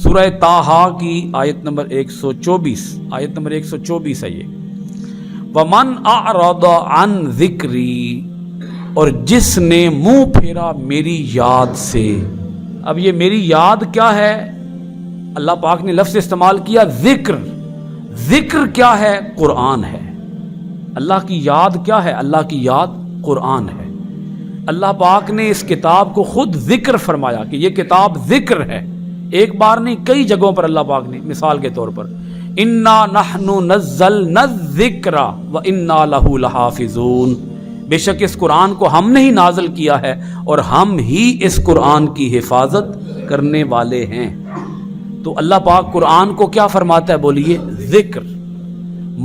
سورہ طٰہٰ کی آیت نمبر 124 ہے یہ، وَمَنْ أَعْرَضَ عَنْ ذِكْرِي، اور جس نے منہ پھیرا میری یاد سے۔ اب یہ میری یاد کیا ہے؟ اللہ پاک نے لفظ استعمال کیا ذکر۔ ذکر کیا ہے؟ قرآن ہے۔ اللہ کی یاد کیا ہے؟ اللہ کی یاد قرآن ہے۔ اللہ پاک نے اس کتاب کو خود ذکر فرمایا کہ یہ کتاب ذکر ہے، ایک بار نہیں کئی جگہوں پر اللہ پاک نے، مثال کے طور پر اِنَّا نَحْنُ نَزَّلْنَا الذِّكْرَ وَإِنَّا لَهُ لَحَافِظُونَ، بے شک اس قرآن کو ہم نے ہی نازل کیا ہے اور ہم ہی اس قرآن کی حفاظت کرنے والے ہیں۔ تو اللہ پاک قرآن کو کیا فرماتا ہے؟ بولیے ذکر۔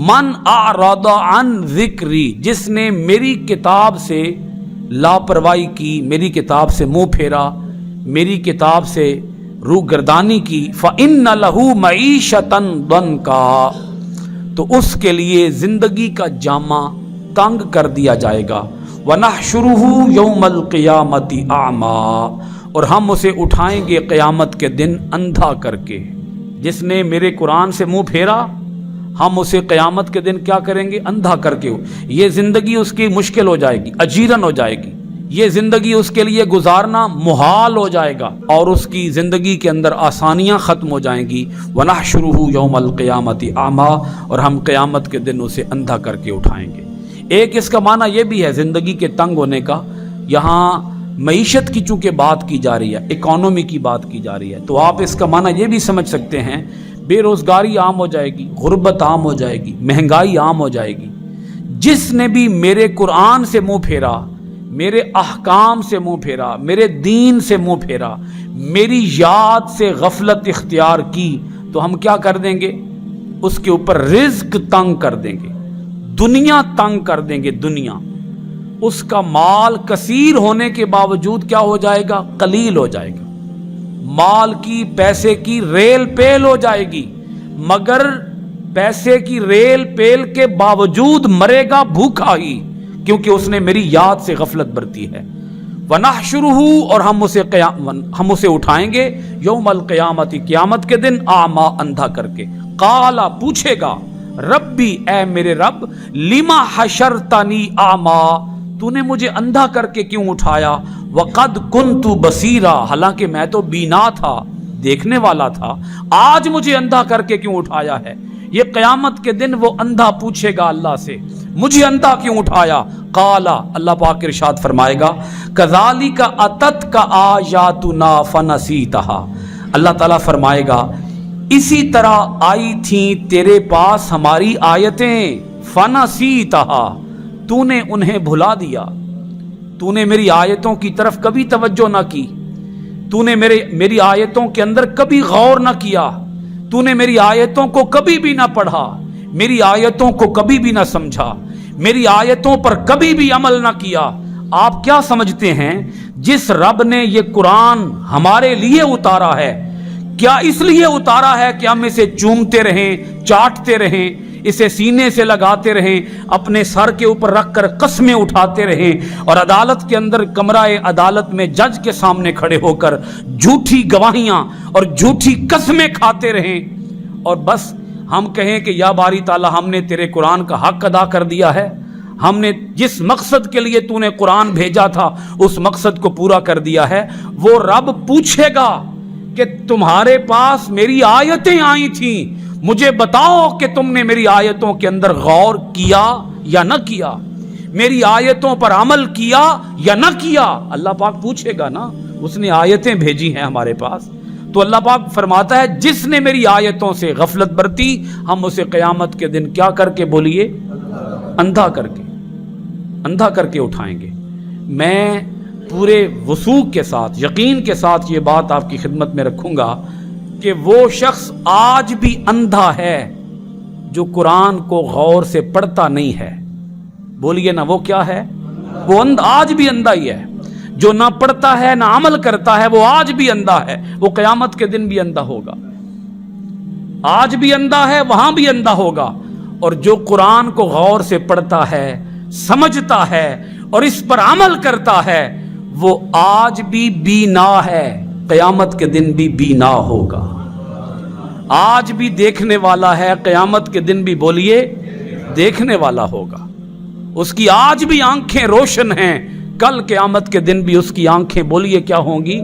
من اعرض عن ذکری، جس نے میری کتاب سے لاپرواہی کی، میری کتاب سے منہ پھیرا، میری کتاب سے روح گردانی کی، فإن لہ معیشۃ ضنکا، تو اس کے لیے زندگی کا جامہ تنگ کر دیا جائے گا، وَنَحْشُرُهُ يَوْمَ الْقِيَامَةِ أَعْمَى، اور ہم اسے اٹھائیں گے قیامت کے دن اندھا کر کے۔ جس نے میرے قرآن سے منہ پھیرا، ہم اسے قیامت کے دن کیا کریں گے؟ اندھا کر کے۔ یہ زندگی اس کی مشکل ہو جائے گی، اجیرن ہو جائے گی، یہ زندگی اس کے لیے گزارنا محال ہو جائے گا، اور اس کی زندگی کے اندر آسانیاں ختم ہو جائیں گی۔ وَنَحْشُرُهُ يَوْمَ الْقِيَامَةِ أَعْمَى، اور ہم قیامت کے دن اسے اندھا کر کے اٹھائیں گے۔ ایک اس کا معنی یہ بھی ہے زندگی کے تنگ ہونے کا، یہاں معیشت کی چونکہ بات کی جا رہی ہے، اکانومی کی بات کی جا رہی ہے، تو آپ اس کا معنی یہ بھی سمجھ سکتے ہیں بے روزگاری عام ہو جائے گی، غربت عام ہو جائے گی، مہنگائی عام ہو جائے گی۔ جس نے بھی میرے قرآن سے منہ پھیرا، میرے احکام سے منہ پھیرا، میرے دین سے منہ پھیرا، میری یاد سے غفلت اختیار کی، تو ہم کیا کر دیں گے؟ اس کے اوپر رزق تنگ کر دیں گے، دنیا تنگ کر دیں گے، دنیا۔ اس کا مال کثیر ہونے کے باوجود کیا ہو جائے گا؟ قلیل ہو جائے گا، مال کی، پیسے کی ریل پیل ہو جائے گی، مگر پیسے کی ریل پیل کے باوجود مرے گا بھوکا ہی، کیونکہ اس نے میری یاد سے غفلت برتی ہے۔ وَنَحْشُرُهُ، اور ہم اسے اٹھائیں گے یوم القیامت، قیامت کے دن، اعمیٰ، اندھا کر کے۔ قال، پوچھے گا، ربی، اے میرے رب، لما حشرتنی اعمیٰ، تو نے مجھے اندھا کر کے کیوں اٹھایا؟ وقد کنت بصیرا، حالانکہ میں تو بینا تھا، دیکھنے والا تھا، آج مجھے اندھا کر کے کیوں اٹھایا ہے؟ یہ قیامت کے دن وہ اندھا پوچھے گا اللہ سے، مجھے اندھا کیوں اٹھایا؟ قال، اللہ پاک ارشاد فرمائے گا، کذالک اتتک آیاتنا فنسیتھا، اللہ تعالیٰ فرمائے گا اسی طرح آئی تھیں تیرے پاس ہماری آیتیں، فنسیتھا، تو نے انہیں بھلا دیا، تو نے میری آیتوں کی طرف کبھی توجہ نہ کی، تو نے میری آیتوں کے اندر کبھی غور نہ کیا، تو نے میری آیتوں کو کبھی بھی نہ پڑھا، میری آیتوں کو کبھی بھی نہ سمجھا، میری آیتوں پر کبھی بھی عمل نہ کیا۔ آپ کیا سمجھتے ہیں جس رب نے یہ قرآن ہمارے لیے اتارا ہے، کیا اس لیے اتارا ہے کہ ہم اسے چومتے رہیں، چاٹتے رہیں، اسے سینے سے لگاتے رہیں، اپنے سر کے اوپر رکھ کر قسمیں اٹھاتے رہیں، اور عدالت کے اندر، کمرہ عدالت میں جج کے سامنے کھڑے ہو کر جھوٹی گواہیاں اور جھوٹی قسمیں کھاتے رہیں، اور بس ہم کہیں کہ یا باری تعالیٰ ہم نے تیرے قرآن کا حق ادا کر دیا ہے، ہم نے جس مقصد کے لیے تو نے قرآن بھیجا تھا اس مقصد کو پورا کر دیا ہے؟ وہ رب پوچھے گا کہ تمہارے پاس میری آیتیں آئی تھیں، مجھے بتاؤ کہ تم نے میری آیتوں کے اندر غور کیا یا نہ کیا، میری آیتوں پر عمل کیا یا نہ کیا؟ اللہ پاک پوچھے گا نا، اس نے آیتیں بھیجی ہیں ہمارے پاس۔ تو اللہ پاک فرماتا ہے جس نے میری آیتوں سے غفلت برتی، ہم اسے قیامت کے دن کیا کر کے؟ بولیے اندھا کر کے اٹھائیں گے۔ میں پورے وثوق کے ساتھ، یقین کے ساتھ یہ بات آپ کی خدمت میں رکھوں گا کہ وہ شخص آج بھی اندھا ہے جو قرآن کو غور سے پڑھتا نہیں ہے۔ بولیے نا، وہ کیا ہے؟ وہ آج بھی اندھا ہی ہے، جو نہ پڑھتا ہے نہ عمل کرتا ہے، وہ آج بھی اندھا ہے، وہ قیامت کے دن بھی اندھا ہوگا، آج بھی اندھا ہے، وہاں بھی اندھا ہوگا۔ اور جو قرآن کو غور سے پڑھتا ہے، سمجھتا ہے اور اس پر عمل کرتا ہے، وہ آج بھی بینا ہے، قیامت کے دن بھی بینا ہوگا۔ آج بھی دیکھنے والا ہے، قیامت کے دن بھی بولیے دیکھنے والا ہوگا۔ اس کی آج بھی آنکھیں روشن ہیں، کل قیامت کے دن بھی اس کی آنکھیں بولیے کیا ہوں گی؟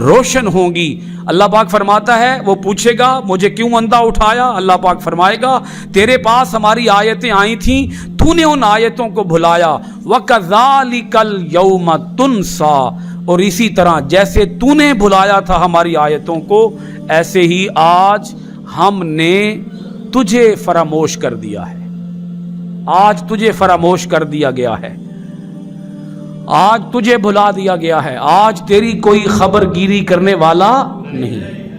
روشن ہوں گی۔ اللہ پاک فرماتا ہے، وہ پوچھے گا مجھے کیوں اندھا اٹھایا؟ اللہ پاک فرمائے گا تیرے پاس ہماری آیتیں آئی تھیں، تو نے ان آیتوں کو بھلایا۔ وَكَذَلِكَ الْيَوْمَ تُنْسَى، اور اسی طرح جیسے تو نے بھلایا تھا ہماری آیتوں کو، ایسے ہی آج ہم نے تجھے فراموش کر دیا ہے۔ آج تجھے فراموش کر دیا گیا ہے، آج تجھے بھلا دیا گیا ہے، آج تیری کوئی خبر گیری کرنے والا نہیں۔